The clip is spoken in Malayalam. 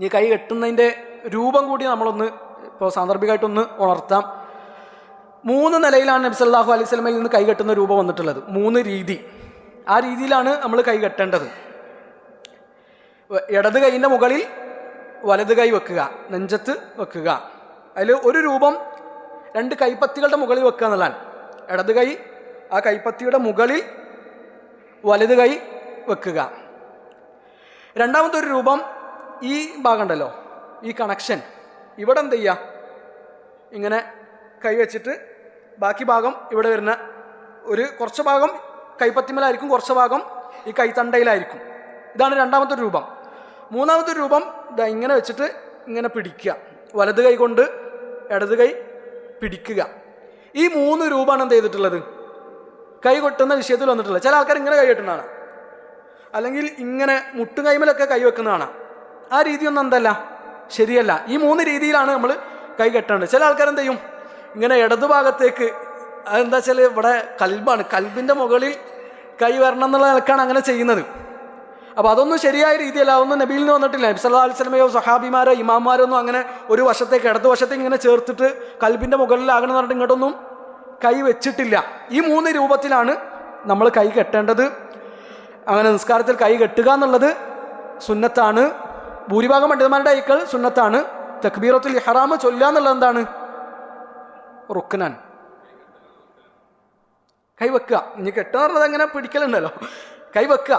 ഈ കൈ കെട്ടുന്നതിൻ്റെ രൂപം കൂടി നമ്മളൊന്ന് ഇപ്പോൾ സാന്ദർഭികമായിട്ടൊന്ന് ഉണർത്താം. 3 നിലയിലാണ് നബി സല്ലല്ലാഹു അലൈഹി വസല്ലമയിൽ നിന്ന് കൈ കെട്ടുന്ന രൂപം വന്നിട്ടുള്ളത്. 3 രീതി. ആ രീതിയിലാണ് നമ്മൾ കൈ കെട്ടേണ്ടത്. ഇടത് കൈയിൻ്റെ മുകളിൽ വലത് കൈ വെക്കുക, നെഞ്ചത്ത് വെക്കുക. അതിൽ ഒരു രൂപം 2 കൈപ്പത്തികളുടെ മുകളിൽ വെക്കുക എന്നുള്ളതാണ്. ഇടത് കൈ ആ കൈപ്പത്തിയുടെ മുകളിൽ, വലത് കൈ വെക്കുക. രണ്ടാമത്തെ ഒരു രൂപം ഈ ഭാഗം ഉണ്ടല്ലോ, ഈ കണക്ഷൻ, ഇവിടെ എന്ത് ചെയ്യുക, ഇങ്ങനെ കൈ വെച്ചിട്ട് ബാക്കി ഭാഗം ഇവിടെ വരുന്ന കുറച്ച് ഭാഗം കൈപ്പത്തിമേലായിരിക്കും, കുറച്ച് ഭാഗം ഈ കൈത്തണ്ടയിലായിരിക്കും. ഇതാണ് രണ്ടാമത്തെ രൂപം. മൂന്നാമത്തെ രൂപം ഇതാ ഇങ്ങനെ വെച്ചിട്ട് ഇങ്ങനെ പിടിക്കുക, വലത് കൈ കൊണ്ട് ഇടത് കൈ പിടിക്കുക. ഈ 3 രൂപമാണ് എന്ത് ചെയ്തിട്ടുള്ളത്, കൈ കൊട്ടുന്ന വിഷയത്തിൽ വന്നിട്ടുള്ളത്. ചില ആൾക്കാർ ഇങ്ങനെ കൈ കെട്ടുന്നതാണ്, അല്ലെങ്കിൽ ഇങ്ങനെ മുട്ടുകൈമലൊക്കെ കൈ വെക്കുന്നതാണ്. ആ രീതിയൊന്നും എന്തല്ല, ശരിയല്ല. ഈ 3 രീതിയിലാണ് നമ്മൾ കൈ കെട്ടേണ്ടത്. ചില ആൾക്കാർ എന്ത് ചെയ്യും, ഇങ്ങനെ ഇടതു ഭാഗത്തേക്ക്, അതെന്താ വെച്ചാൽ ഇവിടെ കൽബാണ്, കൽബിൻ്റെ മുകളിൽ കൈ വരണം എന്നുള്ള നിലക്കാണ് അങ്ങനെ ചെയ്യുന്നത്. അപ്പോൾ അതൊന്നും ശരിയായ രീതിയല്ല, അതൊന്നും നബിയിൽ നിന്ന് വന്നിട്ടില്ല. നബി സല്ലല്ലാഹു അലൈഹി വസല്ലമയോ സഹാബിമാരോ ഇമാമാരോ ഒന്നും അങ്ങനെ ഒരു വശത്തേക്ക് ഇടതു വശത്തേക്ക് ഇങ്ങനെ ചേർത്തിട്ട് കൽബിൻ്റെ മുകളിലാകണം എന്ന് പറഞ്ഞിട്ട് ഇങ്ങോട്ടൊന്നും കൈ വെച്ചിട്ടില്ല. ഈ 3 രൂപത്തിലാണ് നമ്മൾ കൈ കെട്ടേണ്ടത്. അങ്ങനെ നിസ്കാരത്തിൽ കൈ കെട്ടുക എന്നുള്ളത് സുന്നത്താണ്. ഭൂരിഭാഗം പണ്ഡിതന്മാരുടെ കൈകൾ സുന്നത്താണ്. തക്ബീറത്തുൽ ഇഹ്റാം ചൊല്ലുക എന്നുള്ളത് എന്താണ്, റുക്നാൻ. കൈ വെക്കുക, ഇനി കെട്ടുക എന്നുള്ളത് അങ്ങനെ പിടിക്കലുണ്ടല്ലോ, കൈ വെക്കുക.